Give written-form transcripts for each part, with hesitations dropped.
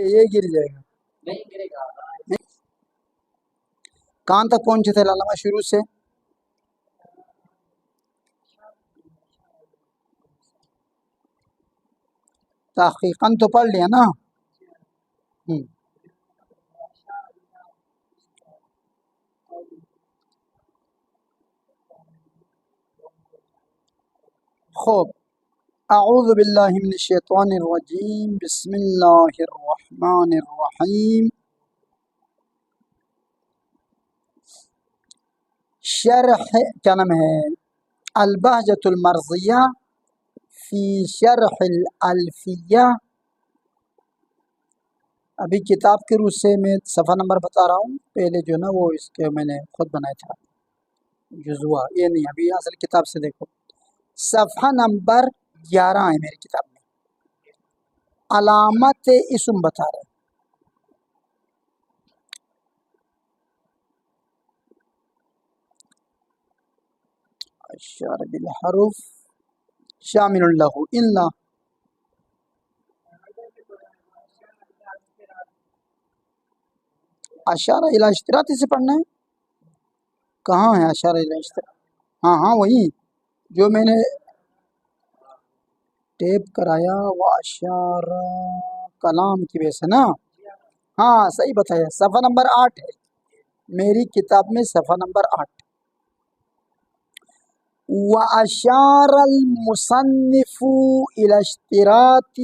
یہ گر جائے گا. نہیں گرے گا. کہاں تک پہنچے تھے علامہ شروع سے؟ تحقیقاً تو پڑھ لیا نا. خوب. اعوذ باللہ من الشیطان الرجیم بسم اللہ الرحمن الرحیم. شرح کیا نام ہے؟ البہجۃ المرضیہ فی شرح الالفیہ. ابھی کتاب کے روح سے میں صفحہ نمبر بتا رہا ہوں. پہلے جو نا وہ اس کے میں نے خود بنایا تھا جزوہ، یہ نہیں، ابھی اصل کتاب سے دیکھو. صفحہ نمبر 11 ہے میری کتاب میں. علامت اسم بتا رہے. اشار بالحروف شامل له الا. اشارہ الی اشتراط سے پڑھنا ہے. کہاں ہے اشارہ الی اشتراط؟ ہاں وہی جو میں نے ٹیپ کرایا وہ اشارہ کلام کی وجہ سے نا. ہاں صحیح بتایا. صفحہ نمبر 8 ہے میری کتاب میں، صفحہ نمبر 8. وَأَشَارَ الْمُصَنِّفُ إِلَى اشْتِرَاطِ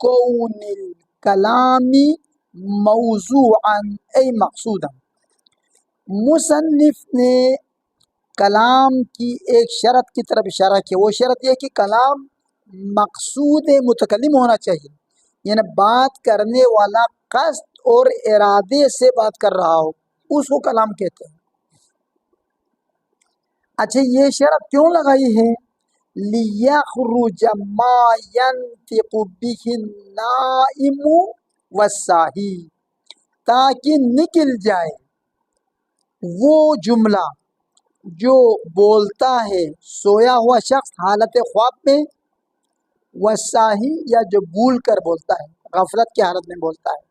كَوْنِ الْكَلَامِ مَوْضُوعًا أي مقصودا. مصنف نے کلام کی ایک شرط کی طرف اشارہ کیا. وہ شرط یہ کہ کلام مقصود متکلم ہونا چاہیے، یعنی بات کرنے والا قصد اور ارادے سے بات کر رہا ہو، اس کو کلام کہتے ہیں. اچھا یہ شرط کیوں لگائی ہے؟ لِيَخْرُجَ مَا يَنْطِقُ بِهِ النَّائِمُ وَالسَّاهِي، تاکہ نکل جائے وہ جملہ جو بولتا ہے سویا ہوا شخص حالت خواب میں، والساہی یا جو بھول کر بولتا ہے، غفلت کی حالت میں بولتا ہے.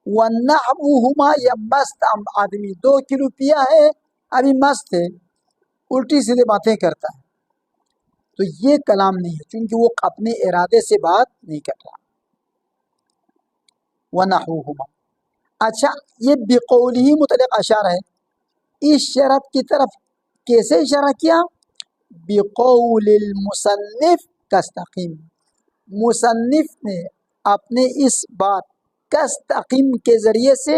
وَنَحْوُهُمَا، یا مست آدمی 2 کلو پیا ہے ابھی مست ہے، الٹی سیدھے باتیں کرتا ہے، تو یہ کلام نہیں ہے، چونکہ وہ اپنے ارادے سے بات نہیں کر رہا. وَنَحْوُهُمَا. اچھا یہ بقولہ متعلق اشارہ ہے. اس شرط کی طرف کیسے اشارہ کیا؟ بقول المصنف کاستقیم. مصنف نے اپنے اس بات کاستقیم کے ذریعے سے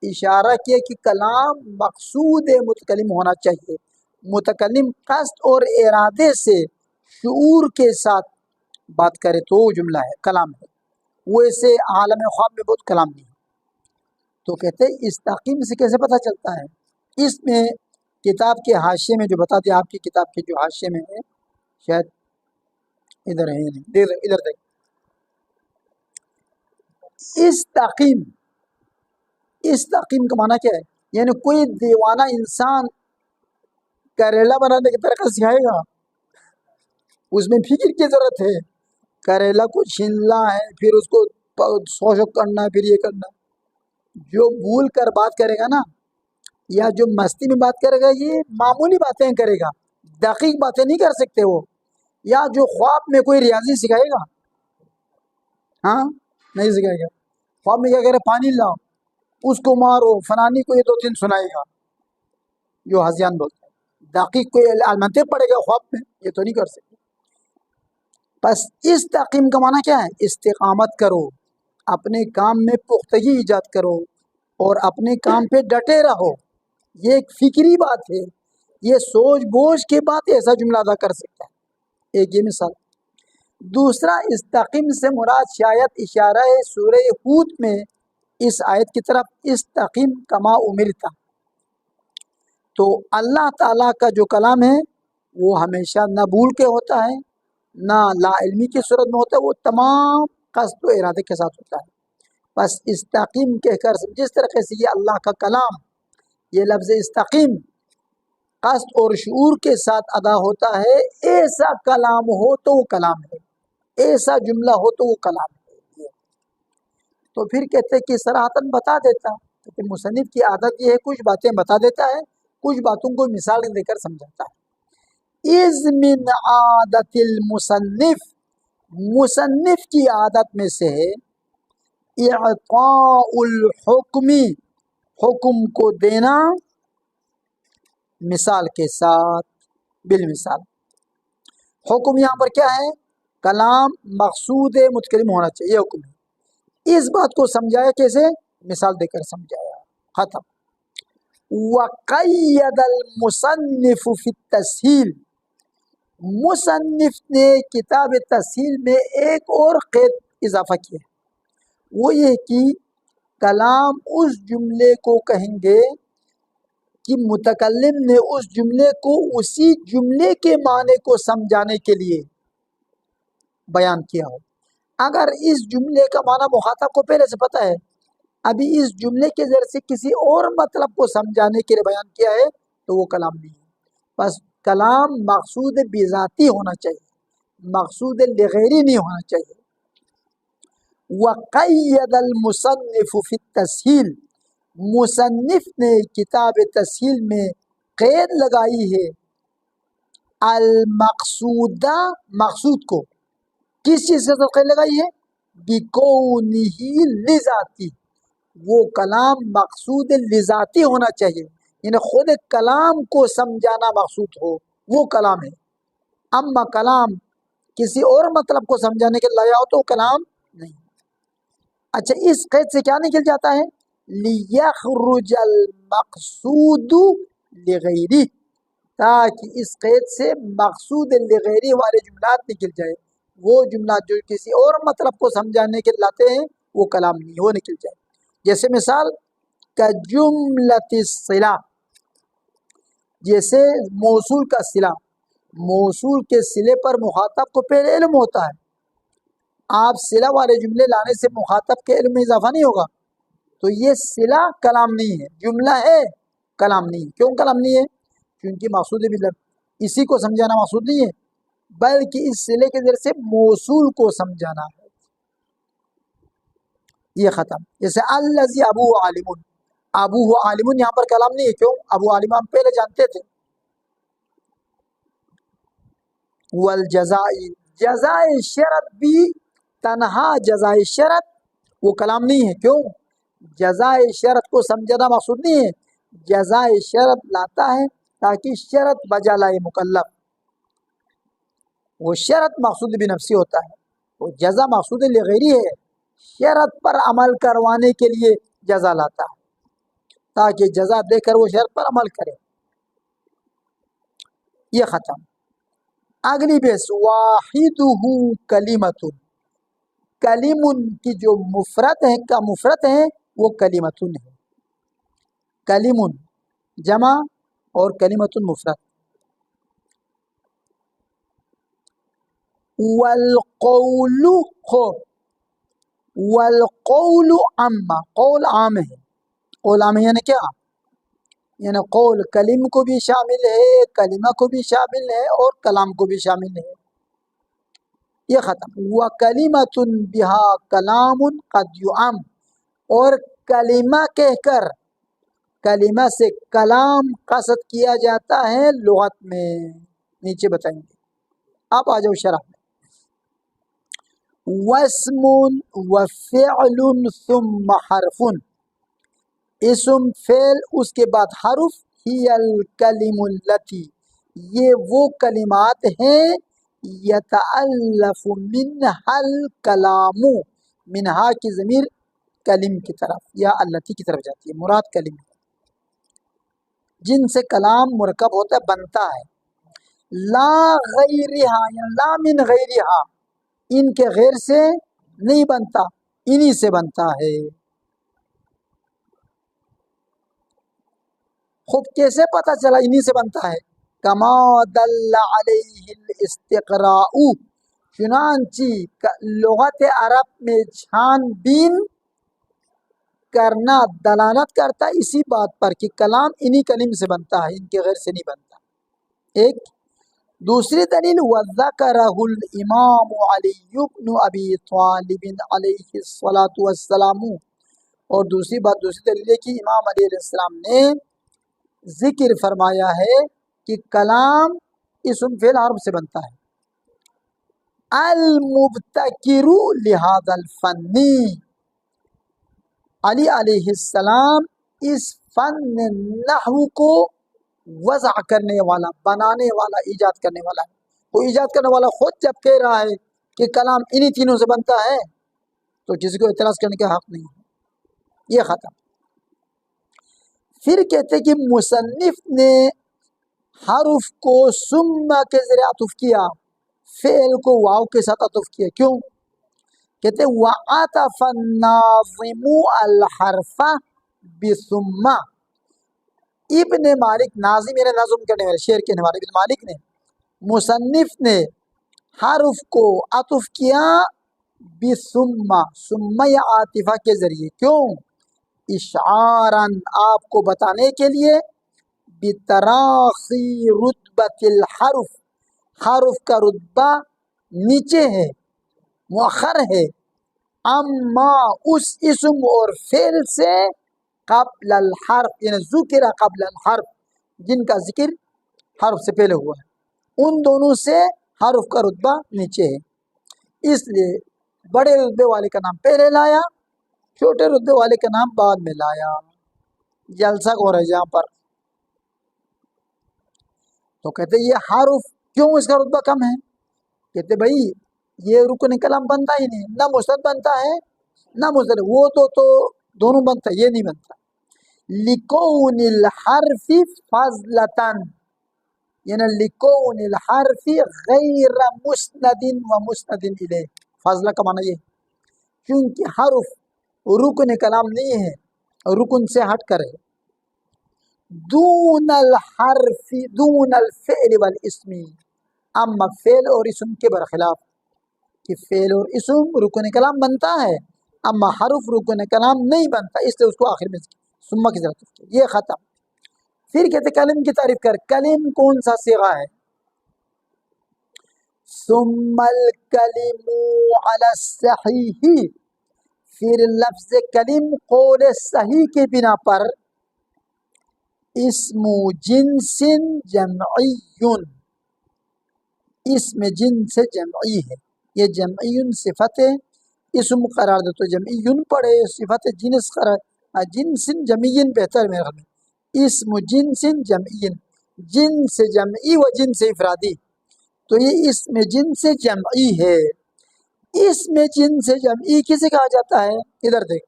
اشارہ کیا کہ کلام مقصود متکلم ہونا چاہیے. متکلم قصد اور ارادے سے شعور کے ساتھ بات کرے تو وہ جملہ ہے، کلام ہے. وہ ایسے عالم خواب میں بہت کلام نہیں ہے. تو کہتے ہیں استقیم سے کیسے پتہ چلتا ہے؟ اس میں کتاب کے حاشیے میں جو بتا دیا، آپ کی کتاب کے جو حاشیے میں ہے، شاید ادھر ہے نہیں، ادھر دیکھ. استقیم کا معنی کیا ہے؟ یعنی کوئی دیوانہ انسان کریلا بنانے کی طریقہ سکھائے گا؟ اس میں فکر کی ضرورت ہے. کریلا کو چھیلنا ہے، پھر اس کو سوچ کرنا ہے، پھر یہ کرنا. جو بھول کر بات کرے گا نا، یا جو مستی میں بات کرے گا، یہ معمولی باتیں کرے گا، دقیق باتیں نہیں کر سکتے وہ. یا جو خواب میں کوئی ریاضی سکھائے گا، ہاں نہیں سکھائے گا. خواب میں کیا کرے؟ پانی لاؤ، اس کو مارو، فلانی کو یہ 2-3 سنائے گا جو ہذیان بولتے ہیں. دقیق کوئی المنطق پڑے گا خواب میں؟ یہ تو نہیں کر سکتے. بس استقیم کا معنی کیا ہے؟ استقامت کرو، اپنے کام میں پختگی ایجاد کرو اور اپنے کام پہ ڈٹے رہو. یہ ایک فکری بات ہے، یہ سوچ بوجھ کے بات ایسا جملہ ادا کر سکتا ہے. ایک یہ مثال. دوسرا، استقیم سے مراد شاید اشارہ ہے سورہ ہود میں اس آیت کی طرف، استقیم کما امرتا. تو اللہ تعالیٰ کا جو کلام ہے وہ ہمیشہ نہ بھول کے ہوتا ہے، نہ لا علمی کی صورت میں ہوتا ہے، وہ تمام قصد و ارادے کے ساتھ ہوتا ہے. بس استقیم کہہ کر جس طریقے سے یہ اللہ کا کلام، یہ لفظ استقیم قصد اور شعور کے ساتھ ادا ہوتا ہے، ایسا کلام ہو تو وہ کلام ہے، ایسا جملہ ہو تو وہ کلام ہے. تو پھر کہتے کہ صراحتاً بتا دیتا، کیونکہ مصنف کی عادت یہ ہے کچھ باتیں بتا دیتا ہے، کچھ باتوں کو مثال دے کر سمجھاتا ہے۔ اذ من عادت المصنف، مصنف کی عادت میں سے ہے اعطاء الحکم، حکم کو دینا، مثال کے ساتھ، بالمثال۔ حکم یہاں پر کیا ہے؟ کلام مقصود متکلم ہونا چاہیے، حکم ہے۔ اس بات کو سمجھایا کیسے؟ مثال دے کر سمجھایا، ختم۔ وقید المصنف فی التسہیل، مصنف نے کتاب تسہیل میں ایک اور قید اضافہ کیا، وہ یہ کہ کلام اس جملے کو کہیں گے کہ متکلم نے اس جملے کو اسی جملے کے معنی کو سمجھانے کے لیے بیان کیا ہو۔ اگر اس جملے کا معنی مخاطب کو پہلے سے پتہ ہے، ابھی اس جملے کے ذریعے سے کسی اور مطلب کو سمجھانے کے لیے بیان کیا ہے، تو وہ کلام نہیں ہے۔ بس کلام مقصود بذاتی ہونا چاہیے، مقصود لغیری نہیں ہونا چاہیے۔ وقید المصنف فی التسہیل، مصنف نے کتاب تسہیل میں قید لگائی ہے المقصودہ، مقصود کو، کس چیز سے قید لگائی ہے؟ بکونہ لذاتی، وہ کلام مقصود لذاتی ہونا چاہیے، یعنی خود کلام کو سمجھانا مقصود ہو، وہ کلام ہے۔ اما کلام کسی اور مطلب کو سمجھانے کے لایا ہو تو کلام نہیں۔ اچھا، اس قید سے کیا نکل جاتا ہے؟ لیخرج المقصود لغیری، تاکہ اس قید سے مقصود لغیری والے جملات نکل جائے، وہ جملات جو کسی اور مطلب کو سمجھانے کے لاتے ہیں وہ کلام نہیں، وہ نکل جائے۔ جیسے مثال کجملۃ الصلہ، جیسے موصول کا صلہ، موصول کے صلے پر مخاطب کو پہلے علم ہوتا ہے، آپ صلہ والے جملے لانے سے مخاطب کے علم میں اضافہ نہیں ہوگا، تو یہ صلہ کلام نہیں ہے، جملہ ہے، کلام نہیں ہے۔ کیوں کلام نہیں ہے؟ کیونکہ مقصود اسی کو سمجھانا مقصود نہیں ہے، بلکہ اس صلے کے ذریعے سے موصول کو سمجھانا ہے۔ یہ ختم۔ جیسے الذی ابوہ عالم، ابوہ عالم یہاں پر کلام نہیں ہے، کیوں؟ ابو عالم ہم پہلے جانتے تھے۔ والجزاء، جزائے شرط بھی، تنہا جزائے شرط وہ کلام نہیں ہے، کیوں؟ جزائے شرط کو سمجھنا مقصود نہیں ہے، جزائے شرط لاتا ہے تاکہ شرط بجا لائے مکلف، وہ شرط مقصود بنفسی ہوتا ہے، وہ جزا مقصود لغیری ہے، شرط پر عمل کروانے کے لیے جزا لاتا ہے تاکہ جزا دے کر وہ شرط پر عمل کرے۔ یہ ختم۔ اگلی بیس واحدہ کلمۃ، کلم کی جو مفرد ہے کا مفرد ہے وہ کلمۃ ہے، کلم جمع اور کلمۃ مفرد۔ والقول، والقول عام، قول عام ہے، قول عام ہے یعنی کیا؟ یعنی قول کلم کو بھی شامل ہے، کلمہ کو بھی شامل ہے اور کلام کو بھی شامل ہے۔ یہ ختم۔ وَكَلِمَةٌ بِهَا كَلَامٌ قَدْ يُعَمْ، اور کلمہ کہہ کر، کلمہ سے کلام قصد کیا جاتا ہے لغت میں، نیچے بتائیں گے۔ اب آ جاؤ شرح میں۔ وَاسْمٌ وَفِعْلٌ ثُمَّ حَرْفٌ، اسم فعل اس کے بعد حرف، ہی الکلم التی، یہ وہ کلمات ہیں، یتألف منہا الکلام، منہا کی ضمیر کلم کی طرف یا التی کی طرف جاتی ہے، مراد کلم ہے، جن سے کلام مرکب ہوتا ہے، بنتا ہے۔ لا غیرہا، یا لا من غیرہا، ان کے غیر سے نہیں بنتا، انہی سے بنتا ہے۔ خوب کیسے پتہ چلا انہی سے بنتا ہے؟ کما دل علیہ الاستقراء، چنانچہ لغت عرب میں چھان بین کرنا دلالت کرتا ہے اسی بات پر کہ کلام انہی کلم سے بنتا ہے، ان کے غیر سے نہیں بنتا۔ ایک دوسری دلیل وذکرہ الامام علی بن ابی طالب علیہ الصلاۃ والسلام، اور دوسری دلیل ہے کہ امام علی علیہ السلام نے ذکر فرمایا ہے کہ کلام اسم فعل حرف سے بنتا ہے. المبتکر لہذا الفنی، علی علیہ السلام اس فن نحو کو وضع کرنے والا، بنانے والا، ایجاد کرنے والا ہے. وہ ایجاد کرنے والا خود جب کہہ رہا ہے کہ کلام انہی تینوں سے بنتا ہے تو کسی کو اعتراض کرنے کا حق نہیں ہے. یہ ختم. پھر کہتے کہ مصنف نے حرف کو ثم کے ذریعے عطف کیا، فعل کو واو کے ساتھ عطف کیا. کیوں؟ کہتے وَعَطَفَ النَّاظِمُ الْحَرْفَ بِثُمَّ. ابن مالک، ناظم یعنی نظم کرنے والے، شعر کہنے والے ابن مالک نے، مصنف نے حرف کو عطف کیا بثم، ثم یا عاطفہ کے ذریعے. کیوں؟ اشعاراً، آپ کو بتانے کے لیے، بتراخی رتبت الحرف، حرف کا رتبہ نیچے ہے، مؤخر ہے، اما اس اسم اور فعل سے، قبل الحرف یعنی ذکر قبل الحرف، جن کا ذکر حرف سے پہلے ہوا ہے، ان دونوں سے حرف کا رتبہ نیچے ہے. اس لیے بڑے رتبے والے کا نام پہلے لایا، چھوٹے رتبے والے کا نام بعد میں لایا. جلسہ ہو رہا ہے یہاں پر. تو کہتے یہ حرف کیوں اس کا رتبہ کم ہے؟ کہتے بھائی یہ رکن کلام بنتا ہی نہیں، نہ مسند بنتا ہے نہ مسند، وہ تو دونوں بنتا ہے، یہ نہیں بنتا. لکون الحرف فضلتن، یعنی لکون الحرف غیر مسند و مسند الیہ. فضلہ کا معنی یہ، کیونکہ حرف رکن کلام نہیں ہے، رکن سے ہٹ کر ہے. دون الحرف، دون الفعل والاسم، اما فعل اور اسم کے برخلاف، کہ فعل اور اسم رکن کلام بنتا ہے اما حرف رکن کلام نہیں بنتا، اس لیے اس کو آخر میں ثم کی ضرورت ہے. یہ ختم. پھر کہتے کلم کی تعریف کر. کلم کون سا صیغہ ہے؟ ثم الکلم علی الصحیح، پھر لفظ کلم قول صحیح کے بنا پر اسم جنس جمعی، اسم جنس جمعی ہے. یہ جمعی صفت اسم قرار دے تو جمعی پڑھے، صفت جنس قرار، جنس جمعی بہتر میرے خیال میں. اسم جنس جمعی، جنس جمعی و جنس افرادی، تو یہ اسم جنس جمعی ہے. اسم جنس جمعی کسے کہا جاتا ہے؟ ادھر دیکھ،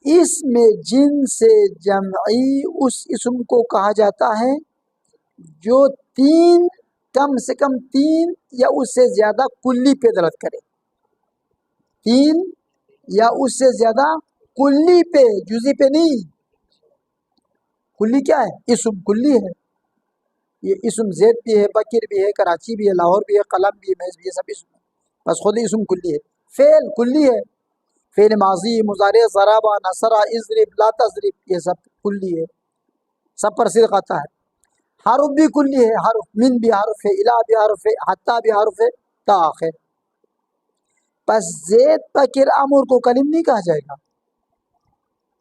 اسم جنس جمعی اس اسم کو کہا جاتا ہے جو کم سے کم تین یا اس سے زیادہ کلی پہ دلالت کرے. تین یا اس سے زیادہ کلی پہ، جزئی پہ نہیں. کلی کیا ہے؟ اسم کلی ہے. یہ اسم زید بھی ہے، بکر بھی ہے، کراچی بھی ہے، لاہور بھی ہے، قلم بھی ہے، میز بھی ہے، سب اسم ہے. بس خود ہی اسم کلی ہے. فعل کلی ہے، فعل ماضی، مضارع، ضربہ، نصرہ، اضرب، لا تضرب، یہ سب کلی ہے، سب پر صدق آتا ہے. حرف بھی کلی ہے، حرف من بھی حرف ہے، الہ بھی حرف ہے، حتی بھی حرف ہے، تا آخر. پس زید بکر عمر کو کلم نہیں کہا جائے گا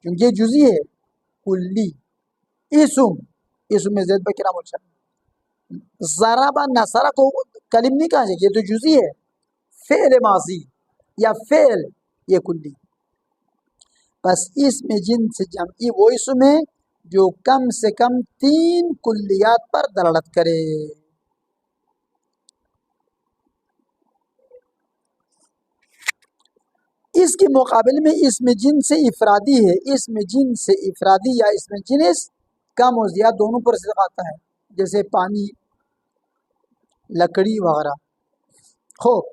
کیونکہ یہ جزئی ہے. کلی اسم میں زید بکر عمر شامل. ضربہ نصرہ کو کلم نہیں کہا جائے گا، یہ تو جزئی ہے. فعل ماضی یا فعل یہ کلی. بس اسم جنس جمعی وہ اسم ہے جو کم سے کم تین کلیات پر دلالت کرے. اس کے مقابل میں اسم جنس افرادی ہے. اسم جنس افرادی یا اسم جنس کم و زیادہ دونوں پر صدق آتا ہے، جیسے پانی، لکڑی وغیرہ. خوب،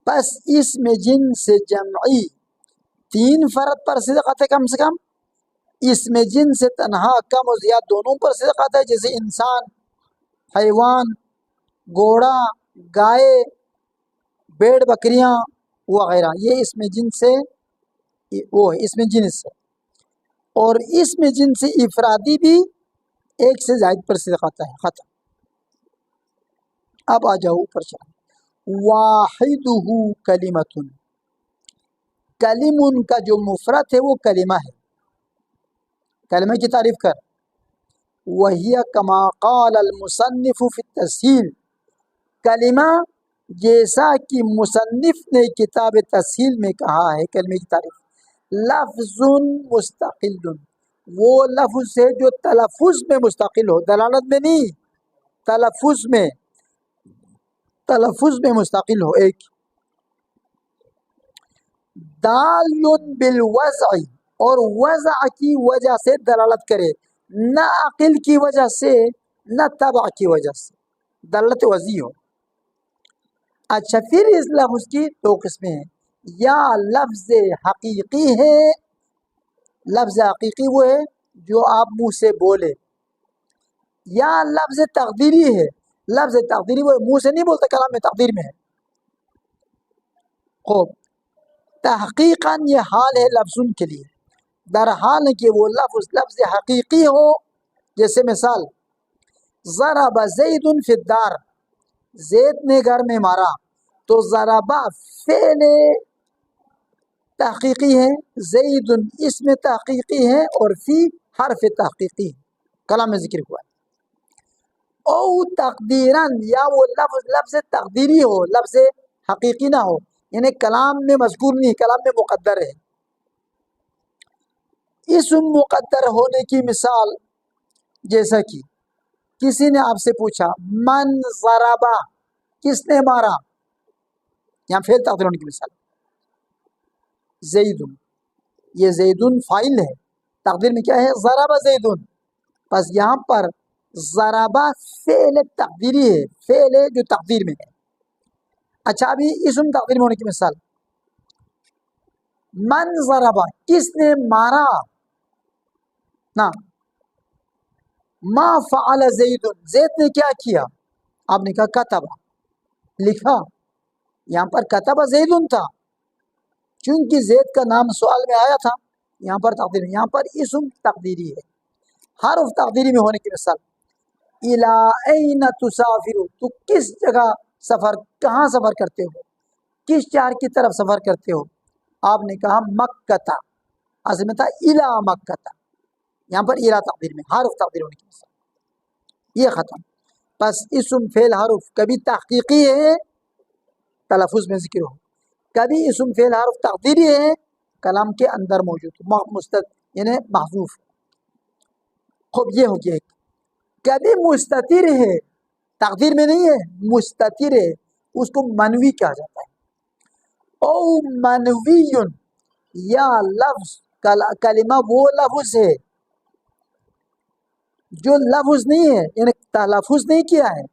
پس اسم جنس جمعی تین فرد پر صدق آتا ہے کم سے کم. اسم جنس تنہا کم و زیادہ دونوں پر صدق آتا ہے، جیسے انسان، حیوان، گھوڑا، گائے، بیڑ بکریاں وغیرہ. یہ اسم جنس سے وہ ہے، اسم جنس ہے. اور اسم جنس افرادی بھی ایک سے زائد پر صدق آتا ہے، ختم۔ اب آ جاؤ اوپر چلا، واحدہ کلمۃ، کلم کا جو مفرد ہے وہ کلمہ ہے، کلمہ کی تعریف کر، وہی کما قال المصنف فی التسہیل، کلمہ جیسا کہ مصنف نے کتاب تسہیل میں کہا ہے کلمے کی تعریف، لفظ مستقل، وہ لفظ ہے جو تلفظ میں مستقل ہو، دلالت میں نہیں، تلفظ میں، تلفظ میں مستقل ہو۔ ایک دال بالوضع، اور وضع کی وجہ سے دلالت کرے، نہ عقل کی وجہ سے نہ تبع کی وجہ سے، دلالت وضعی ہو۔ اچھا، پھر اس لفظ کی دو قسمیں ہیں، یا لفظ حقیقی ہے، لفظ حقیقی وہ ہے جو آپ منہ سے بولے، یا لفظ تقدیری ہے، لفظ تقدیری وہ منہ سے نہیں بولتا، کلام میں تقدیر میں ہے۔ خوب، تحقیقاً یہ حال ہے لفظ کے لیے، در حال کہ وہ لفظ حقیقی ہو، جیسے مثال ضرب زید فی الدار، زید نے گھر میں مارا، تو ضربہ فعل تحقیقی ہے، زید اسم تحقیقی ہے، اور فی حرف تحقیقی ہے، کلام میں ذکر ہوا ہے۔ او تقدیراً، یا وہ لفظ تقدیری ہو، لفظ حقیقی نہ ہو، یعنی کلام میں مذکور نہیں، کلام میں مقدر ہے۔ اسم مقدر ہونے کی مثال، جیسا کہ کسی نے آپ سے پوچھا من ضربا، کس نے مارا، یہاں فعل تقدیر ہونے کی مثال، زیدن، یہ زیدن فاعل ہے، تقدیر میں کیا ہے، ضربا زیدن، بس یہاں پر ضربا فعل تقدیری ہے، فعل ہے جو تقدیر میں ہے۔ اچھا، ابھی اسم تقدیر میں ہونے کی مثال، من ضربا، کس نے مارا، نا ما فعل زید، زید نے کیا کیا، آپ نے کہا کتب، لکھا، یہاں پر کتب زید تھا، چونکہ زید کا نام سوال میں آیا تھا، یہاں پر تقدیر، یہاں پر اسم تقدیری ہے۔ حرف تقدیری میں ہونے کی مثال، الی این تسافر، تو کس جگہ سفر، کہاں سفر کرتے ہو، کس شہر کی طرف سفر کرتے ہو، آپ نے کہا مکہ، اصل میں تھا الی مکہ، یہاں پر الی تقدیر میں، حرف تقدیر ہونے کی مثال، یہ ختم۔ پس اسم فعل حرف کبھی تحقیقی ہے، تلفظ میں ذکر ہو، کبھی اسم فعل حرف تقدیری ہے، کلام کے اندر موجود، یعنی محذوف۔ خوب، یہ ہو گیا ایک۔ کبھی مستتر ہے، تقدیر میں نہیں ہے، مستتر ہے، اس کو منوی کہا جاتا ہے۔ او منوی، یا لفظ کلمہ وہ لفظ ہے جو لفظ نہیں ہے، یعنی تلفظ نہیں کیا ہے،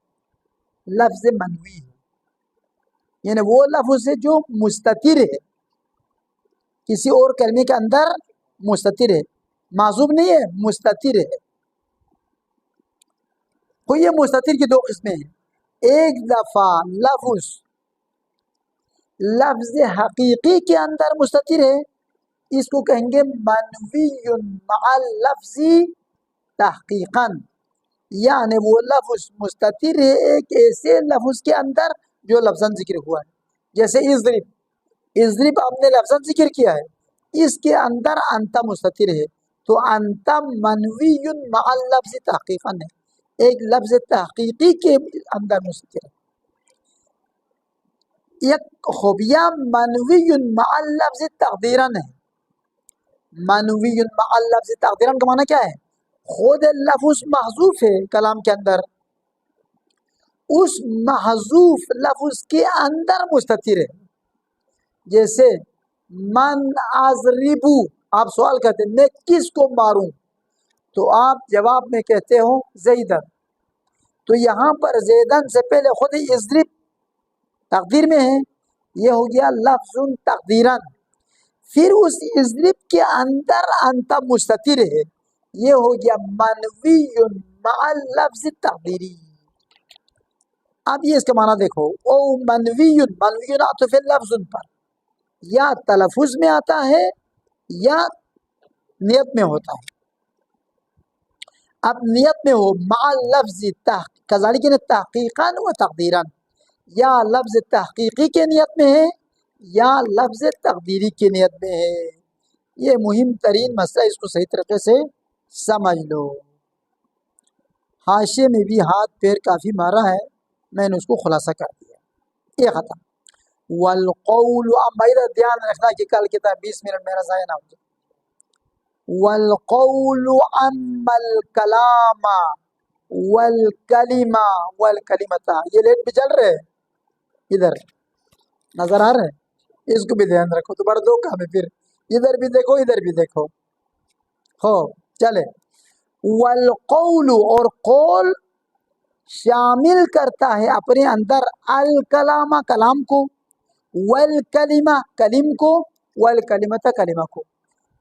لفظ منوی ہے، یعنی وہ لفظ ہے جو مستتر ہے، کسی اور کلمے کے اندر مستتر ہے، معذوب نہیں ہے، مستتر ہے۔ تو یہ مستتر کی دو قسمیں ہیں، ایک دفعہ لفظ حقیقی کے اندر مستتر ہے، اس کو کہیں گے منوی مع اللفظ تحقیقاً، یعنی وہ لفظ مستتر ہے ایک ایسے لفظ کے اندر جو لفظاً ذکر ہوا ہے، جیسے اضرب آپ نے لفظاً ذکر کیا ہے، اس کے اندر انت مستتر ہے، تو انت منوی مع اللفظ تحقیقاً ہے، ایک لفظ تحقیقی کے اندر مستتر ہے۔ یک خوبیہ منوی مع اللفظ تقدیراً ہے، منوی مع اللفظ تقدیراً کا معنی کیا ہے، خود لفظ محذوف ہے کلام کے اندر، اس محذوف لفظ کے اندر مستتر ہے، جیسے من اضربو، آپ سوال کرتے ہیں میں کس کو ماروں، تو آپ جواب میں کہتے ہو زیدن، تو یہاں پر زیدن سے پہلے خود ہی اضرب تقدیر میں ہے، یہ ہو گیا لفظ تقدیراً، پھر اس اضرب کے اندر انت مستتر ہے، یہ ہو گیا منوی مع اللفظ تقدیری۔ اب یہ اس کے معنی دیکھو، او منوی، منوی عطف لفظ پر، یا تلفظ میں آتا ہے یا نیت میں ہوتا ہے۔ اب نیت میں ہو مع لفظ کذالک تحقیقا و تقدیرا، یا لفظ تحقیقی کے نیت میں ہے یا لفظ تقدیری کی نیت میں ہے. یہ مہم ترین مسئلہ، اس کو صحیح طریقے سے سمجھ لو. حاشے میں بھی ہاتھ پیر کافی مارا ہے، میں نے اس کو خلاصہ کر دیا. یہ ختم. والقول، اب میرا دھیان رکھنا کہ کل کے 20 منٹ میرا ضائع نہ ہو جائے. والقول اما الکلام والکلمہ والکلمتا، یہ لیٹ بھی چل رہے ادھر نظر آ رہے ہیں، اس کو بھی دھیان رکھو. تو بڑا دو کام ہے پھر، ادھر بھی دیکھو ادھر بھی دیکھو. ہو چلے. والقول، اور قول شامل کرتا ہے اپنے اندر الکلام کلام کو، والکلمہ کلم کو، والکلمۃ کلمہ کو.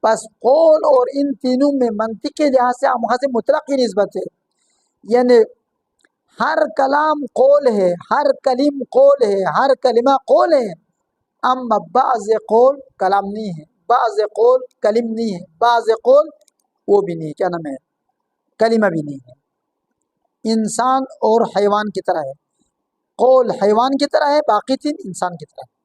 پس قول اور ان تینوں میں منطق کے لحاظ سے وہاں سے مطلق کی نسبت ہے، یعنی ہر کلام قول ہے، ہر کلم قول ہے، ہر کلمہ قول ہے. اما بعض قول کلام نہیں ہے، بعض قول کلم نہیں ہے، بعض قول وہ بھی نہیں، کیا نام ہے، کلمہ بھی نہیں ہے. انسان اور حیوان کی طرح ہے. قول حیوان کی طرح ہے، باقی تین انسان کی طرح ہے.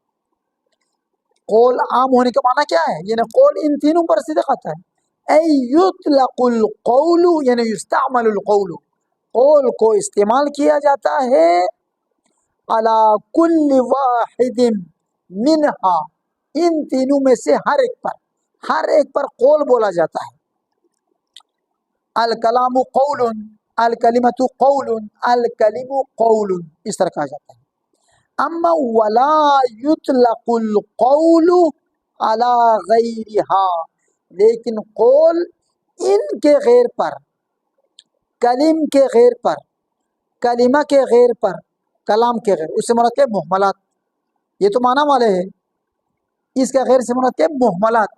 قول عام ہونے کا معنی کیا ہے؟ یعنی قول ان تینوں پر صدق آتا ہے. ای یطلق القول، یعنی یستعمل القول، قول کو استعمال کیا جاتا ہے علی کل واحد منہا، ان تینوں میں سے ہر ایک پر قول بولا جاتا ہے. الکلام قول، الکلمۃ قول، الکلم قول، اس طرح کہا جاتا ہے. اما ولا یطلق القول علی غیرها، لیکن قول ان کے غیر پر، کلم کے غیر پر، کلمہ کے غیر پر، کلام کے غیر، اس سے مراد کیا؟ محملات. یہ تو معنی والے ہیں، اس کا غیر سے مراد کیا؟ محملات.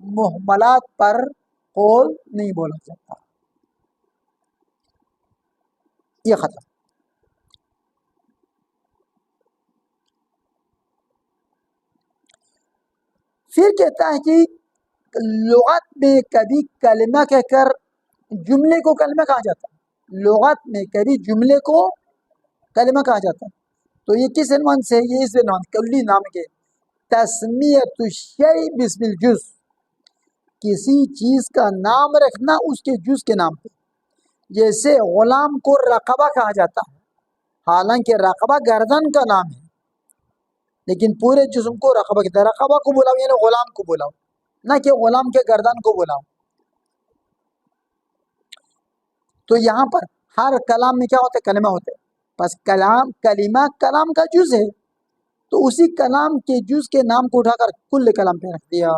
محملات پر قول نہیں بولا جاتا. یہ ختم. پھر کہتا ہے کہ لغت میں کبھی کلمہ کہہ کر جملے کو کلمہ کہا جاتا ہے. لغت میں کبھی جملے کو کلمہ کہا جاتا ہے. تو یہ کس عنوان سے ہے؟ یہ اس عنوان کلی نام کے تسمیت الشیء باسم الجز، کسی چیز کا نام رکھنا اس کے جز کے نام پہ. جیسے غلام کو رقبہ کہا جاتا ہے، حالانکہ رقبہ گردن کا نام ہے، لیکن پورے جسم کو رقبہ کہتا ہے. رقبہ کو بلاؤ یعنی غلام کو بلاؤ، نہ کہ غلام کے گردن کو بلاؤ. تو یہاں پر ہر کلام میں کیا ہوتا ہے؟ کلمہ ہوتا ہے. بس کلام، کلمہ کلام کا جز ہے، تو اسی کلام کے جز کے نام کو اٹھا کر کل کلام پہ رکھ دیا.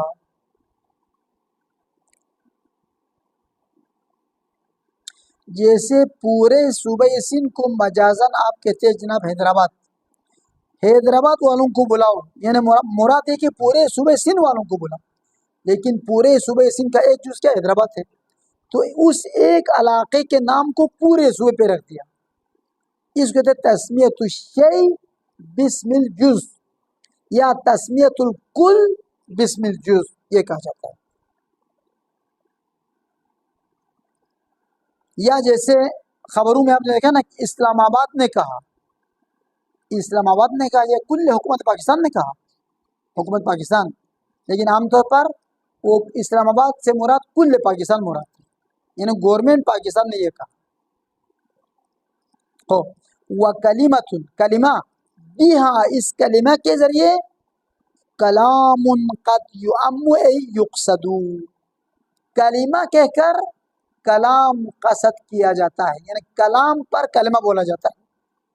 جیسے پورے صوبہ سندھ کو مجازن آپ کہتے ہیں جناب حیدرآباد، حیدرآباد والوں کو بلاؤ، یعنی مراد ہے کہ پورے صوبہ سندھ والوں کو بلاؤ، لیکن پورے صوبہ سندھ کا ایک جز کیا؟ حیدرآباد ہے. تو اس ایک علاقے کے نام کو پورے صوبے پہ رکھ دیا. اس کو کہتے ہیں تسمیت الشیء باسم الجز، یا تسمیت الکل باسم الجز، یہ کہا جاتا ہے. یا جیسے خبروں میں آپ نے دیکھا نا، اسلام آباد نے کہا، اسلام آباد نے کہا، یا کل حکومت پاکستان نے کہا، حکومت پاکستان، لیکن عام طور پر وہ اسلام آباد سے مراد کل پاکستان مراد ہے، یعنی گورنمنٹ پاکستان نے یہ کہا. تو وَكَلِمَةٌ، کلمہ، بِهَا، اس کلمہ کے ذریعے، کلام قد یعم ای یقصد، کلمہ کہہ کر کلام قصد کیا جاتا ہے، یعنی کلام پر کلمہ بولا جاتا ہے.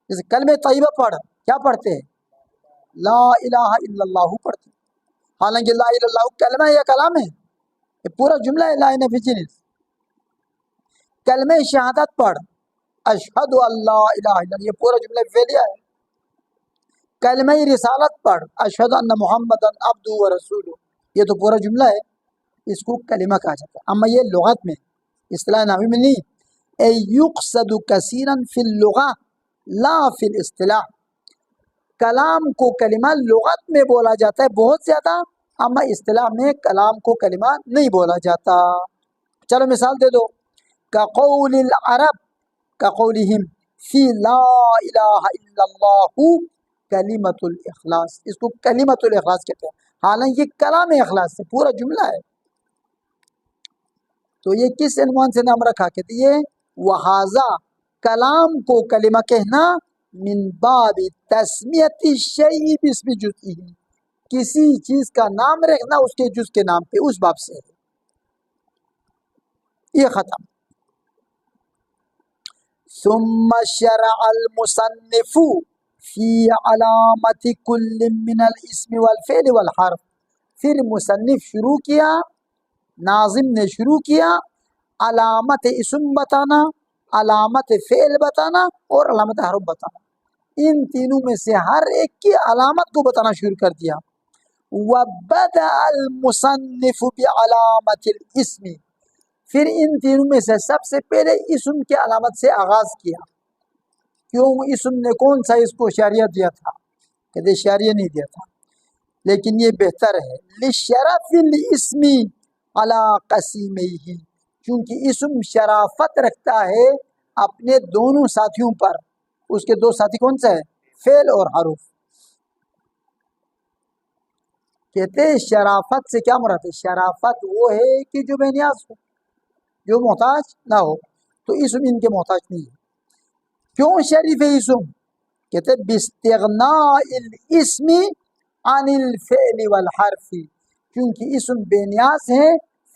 جیسے کلمہ طیبہ پڑھ، کیا پڑھتے ہیں؟ لا الہ الا اللہ پڑھتے ہیں، حالانکہ لا الہ الا اللہ کلمہ ہے یا کلام ہے؟ یہ پورا جملہ ہے لا نفی جنس. کلمہ شہادت پڑھ، اشہد اللہ الہ الا اللہ، یہ پورا جملہ فعلیہ ہے. کلمہ رسالت پڑھ، اشہد ان محمدن عبدہ و رسولہ، یہ تو پورا جملہ ہے، اس کو کلمہ کہا جاتا ہے. اما یہ لغت میں، اصطلاح نحوی میں نہیں. اے یقصد کثیرا فی اللغہ لا فی الاصطلاح، کلام کو کلمہ لغت میں بولا جاتا ہے بہت زیادہ، اما اصطلاح میں کلام کو کلمہ نہیں بولا جاتا. چلو مثال دے دو. كقول العرب كقولهم فی لا الہ الا اللہ کلمۃ الاخلاص، اس کو کلمۃ الاخلاص کہتے ہیں، حالانکہ یہ کلام اخلاص ہے، پورا جملہ ہے۔ تو یہ کس عنوان سے نام رکھا؟ کہتے یہ وہذا، کلام کو کلمہ کہنا، من باب تسمیت الشیء باسم جزئہ، کسی چیز کا نام رکھنا اس کے جز کے نام پہ، اس باب سے ہے۔ یہ ختم۔ ثم شرع المصنف فی علامت کل من الاسم والفعل والحرف، پھر مصنف شروع کیا، ناظم نے شروع کیا علامت اسم بتانا، علامت فعل بتانا اور علامت حرف بتانا، ان تینوں میں سے ہر ایک کی علامت کو بتانا شروع کر دیا۔ وَبَدَأَ الْمُصَنِّفُ بِعَلَامَةِ الْإِسْمِ، پھر ان تینوں میں سے سب سے پہلے اسم کے علامت سے آغاز کیا۔ کیوں؟ اسم نے کون سا اس کو شریعہ دیا تھا؟ کہتے شریعہ نہیں دیا تھا، لیکن یہ بہتر ہے، لِشَرَفِ الْإِسْمِ عَلَىٰ قَسِيمَيْهِ، چونکہ اسم شرافت رکھتا ہے اپنے دونوں ساتھیوں پر۔ اس کے دو ساتھی کون سے ہیں؟ فعل اور حرف۔ کہتے شرافت سے کیا مراد ہے؟ شرافت وہ ہے کہ جو بے نیاز ہو، جو محتاج نہ ہو، تو اسم ان کے محتاج نہیں ہے۔ کیوں شریف ہے اسم؟ کہتے باستغناء الاسم عن الفعل والحرف، کیونکہ اسم بے نیاز ہے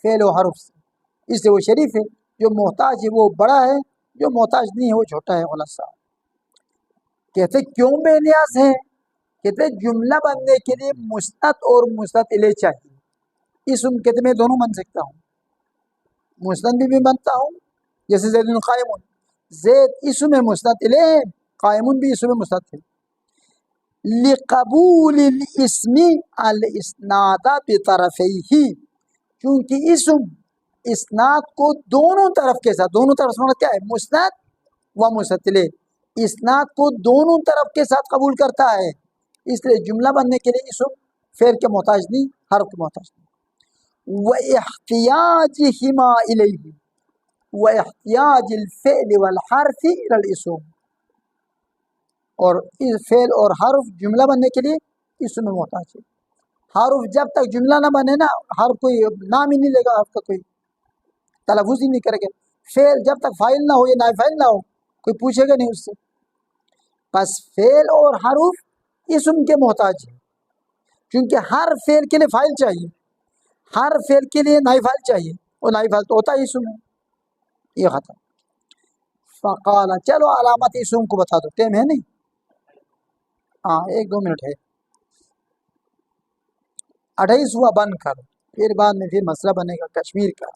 فعل و حرف سے، اس لیے وہ شریف ہے۔ جو محتاج ہے وہ بڑا ہے، جو محتاج نہیں ہے وہ چھوٹا ہے۔ خلاصہ کہتے کیوں بے نیاز ہے؟ کہتے جملہ بننے کے لیے مسند اور مسند الیہ چاہیے۔ اسم کہتے میں دونوں بن سکتا ہوں، مسند بھی بنتا ہوں، جیسے زید قائم، زید اسم مسند الیہ، قائم بھی اسم مسند ہے۔ لقبول الاسم الاسناد بطرفیہ، کیونکہ اسم اسناد کو دونوں طرف کے ساتھ، دونوں طرف سے کیا ہے؟ مسند و مسند الیہ، اسناد کو دونوں طرف کے ساتھ قبول کرتا ہے، اس لیے جملہ بننے کے لیے اسم فعل کے محتاج نہیں، حرف کے محتاج نہیں۔ وَإِحْتِيَاجِهِمَا إِلَيْهِ، وَإِحْتِيَاجِ الْفِعْلِ وَالْحَرْفِ إِلَى الْإِسْمِ، اور فعل اور حرف جملہ بننے کے لیے اسم میں محتاج ہے۔ حرف جب تک جملہ نہ بنے نا، حرف کوئی نام ہی نہیں لے گا، حرف کا کوئی تلفظ ہی نہیں کرے گا۔ فعل جب تک فاعل نہ ہو یا نائب فاعل نہ ہو، کوئی پوچھے گا نہیں اس سے۔ بس فعل اور حرف اسم کے محتاج ہے، کیونکہ ہر فعل کے لیے فاعل چاہیے، ہر فعل کے لیے نائب فاعل چاہیے، اور نائب فاعل تو ہوتا ہی اسم ہے۔ یہ ختم۔ فقال، چلو علامت اسم کو بتا دو، ٹائم ہے نہیں؟ ہاں 1-2 منٹ ہے۔ 28واں بند کرو، پھر بعد میں پھر مسئلہ بنے گا کشمیر کا۔